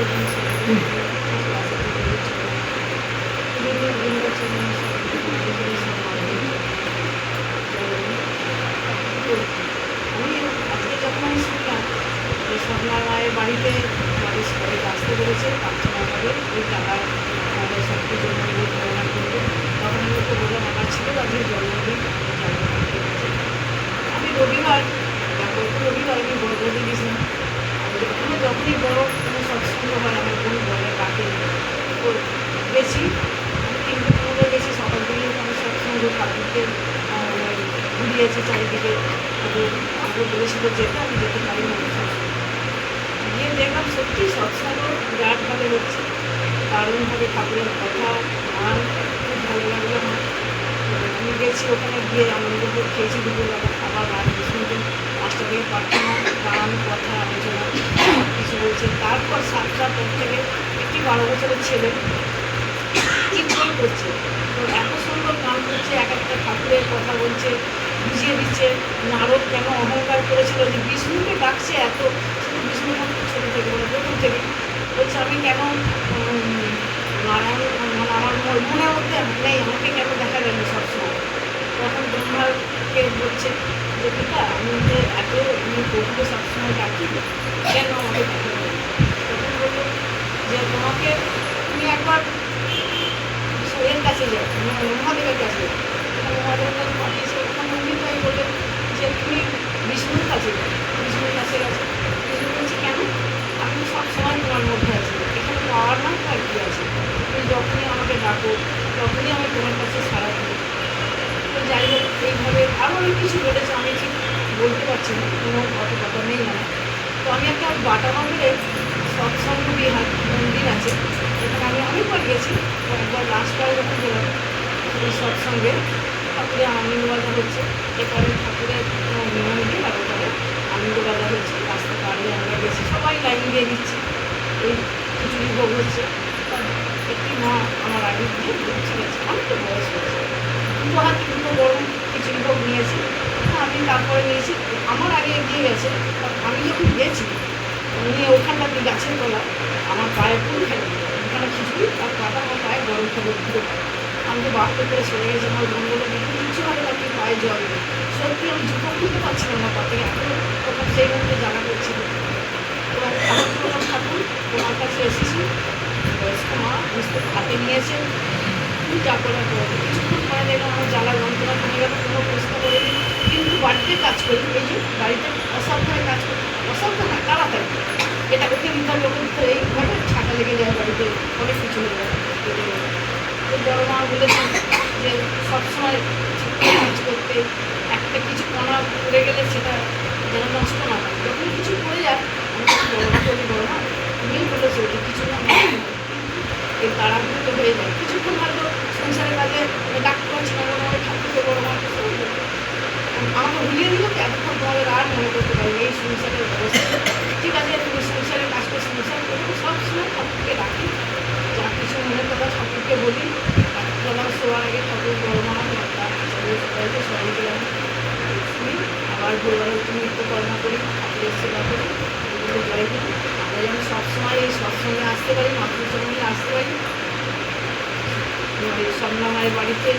আজকে যখন আমি শুনলাম যে স্বপ্নার মায়ের বাড়িতে আমাদের সবাইকে আসতে বলেছে, পাঁচজন আমাদের ওই টাকা আমাদের সব কিছু ধারণা করবে, তখন আমি ওকে বললাম আমার ছিল আজকে জন্মদিন, আমি রবিবার রবিবার আমি বড়দি গেছিলাম। যখনই বড় কোনো সৎসঙ্গ হয় আমার বোন বলে ডাকে বেশি, আমি 3-15 বেশি সকাল থেকে ওখানে সৎসঙ্গ ঠাকুরকে ঘুরিয়েছে চারিদিকে, আমাকে বলেছিল যেতে, আমি যেতে পারি না। গিয়ে দেখলাম সত্যি সৎসঙ্গ বিরাটভাবে হচ্ছে, দারুণভাবে ঠাকুরের কথা গান খুব ভালো লাগলো আমার। আমি গেছি ওখানে গিয়ে আনন্দ করে খেয়েছি, দুপুরবেলা খাবার গান শুনতে, 5টা থেকে প্রার্থনা গান কথা আলোচনা সব কিছু বলছে। তারপর 7টার পর থেকে একটি 12 বছরের ছেলে কীর্তন করছে, তো এত সুন্দর গান করছে, এক একটা ঠাকুরের কথা বলছে, বুঝিয়ে দিচ্ছে নারদ কেন অহংকার করেছিল, যে বিষ্ণুকে ডাকছে এত, বিষ্ণু ঠাকুর ছোটো থেকে মানে প্রথম থেকে বলছে আমি কেন নারায়ণ মানে আমার মনের মধ্যে নেই, আমাকে কেন দেখা যায়নি সবসময়। তখন ব্রহ্মাকে বলছে যে পিতা আমি যে এত প্রভুকে সবসময় ডাকি, কেন আমাকে দেখা যায়? তখন বললো যে তোমাকে তুমি একবার এর কাছে যাও, মহাদেবের কাছে যাও। মহাদেবের কাছে পাঠিয়েছে, ওখানে উনি তাই বললেন যে তুমি বিষ্ণুর কাছে যাও। বিষ্ণুর কাছে গেছে, বিষ্ণু বলছে কেন? আমি সবসময় তোমার মধ্যে আছি, এখানে পাওয়ার না তার কী আছে? তুমি যখনই আমাকে ডাকো তখনই আমি তোমার কাছে সারা দিই। তো যাই হোক, এইভাবে আরও অনেক কিছু বলেছে, আমি ঠিক বলতে পারছি না, কোনো অত কথা নেই মানে। তো আমি একটা বাটা মন্দিরে সৎসঙ্গ বিহার মন্দির আছে, এখানে আমি অনেকবার গেছি। একবার লাস্টবার যখন গেলাম ওই সৎসঙ্গে ঠাকুরের আনন্দবাজা হচ্ছে, এখানে ঠাকুরের মন্দির আর ওখানে আনন্দবাজা হচ্ছে, রাস্তা পাড়ে আমরা গেছি, সবাই লাইন দিয়ে দিচ্ছি, ওই খিচুড়ি ভোগ হচ্ছে। একটি মা আমার আগে দিয়ে ঠিক আছে, অনেকটা বয়স হয়েছে, 2 হাত 2 বড় খিচুড়ি ভোগ নিয়েছি, আমি তারপরে নিয়েছি, আমার আগে এগিয়ে গেছে। আমি যখন গেছি নিয়ে ওখানটাতে গাছের তলা আমার পায়ে ফুল খেলে ওখানে খিচুড়ি আর পাতা আমার পায়ে গরম খাবার দিল। আমি তো বাড়তে করে চলে গেছি, আমার বোনগুলো দেখতে কিচ্ছু হবে না, কি পায়ে জল দেবে। সত্যি আমি জুতো খুলতে পারছিলাম না পা থেকে, এত ওখানে সেই মুহূর্তে জানা করছিল। এবং ঠাকুর ঠাকুর তোমার কাছে এসেছি, বয়স্ক মা বুঝতে হাতে নিয়েছে, যা করার করে কিছুক্ষণ পরে দেখলাম আমার জ্বালা যন্ত্রণা কমে গেল, কোনো প্রশ্ন করিনি। কিন্তু বাড়িতে কাজ করি, এই যে বাড়িতে অসাবধানে কাজ করি, অসাবধানে তাড়াতাড়ি এটা ওকে দিতে হবে, ওকে দিতে এইভাবে ছাটা লেগে যায়, বাড়িতে অনেক কিছু হয়ে যায়। তো বড় মা বলেছেন যে সবসময় কাজ করতে, একটা কিছু কণা পড়ে গেলে সেটা যেন নষ্ট না হয়, যখন কিছু পড়ে যায় আমি কিছু বড় মা করি, বড় মা তুমিই বলেছো যে কিছু না এই তাড়াহুড়ো হয়ে যায়, কিছুক্ষণ হয়তো সংসারের কাজে ডাকতে পারছি না, মনে হয় ঠাকুরকে বড় মা আমাকে ভুলিয়ে দিল, এতক্ষণ তোমাদের আর মনে করতে পারি এই সংসারের অবস্থা। ঠিক আছে, তুমি সংসারের কাজ করে সংসার করবো, সবসময় ঠাকুরকে ডাকি, যা কিছু মনে কথা ঠাকুরকে বলি। রাত্রিবেলা শোয়ার আগে ঠাকুর বড় মা সবাইকে সবাইকে আমি শুনি, আবার ভোরবেলা তুমি নিত্যকর্ম করি, ঠাকুরের সেবা করি, জয় করি। আমরা যেন সবসময় এই সৎসঙ্গে আসতে পারি, মাতৃসঙ্গে আসতে পারি, স্বপ্না মায়ের বাড়িতে,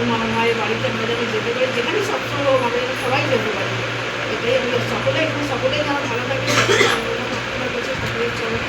উমা মায়ের বাড়িতে আমরা যেন যেতে পারি, যেখানে সৎসঙ্গ হোক আমরা যেন সবাই যেতে পারি। এটাই আমি সকলেই যেন ভালো থাকে, ঠাকুরের চরণে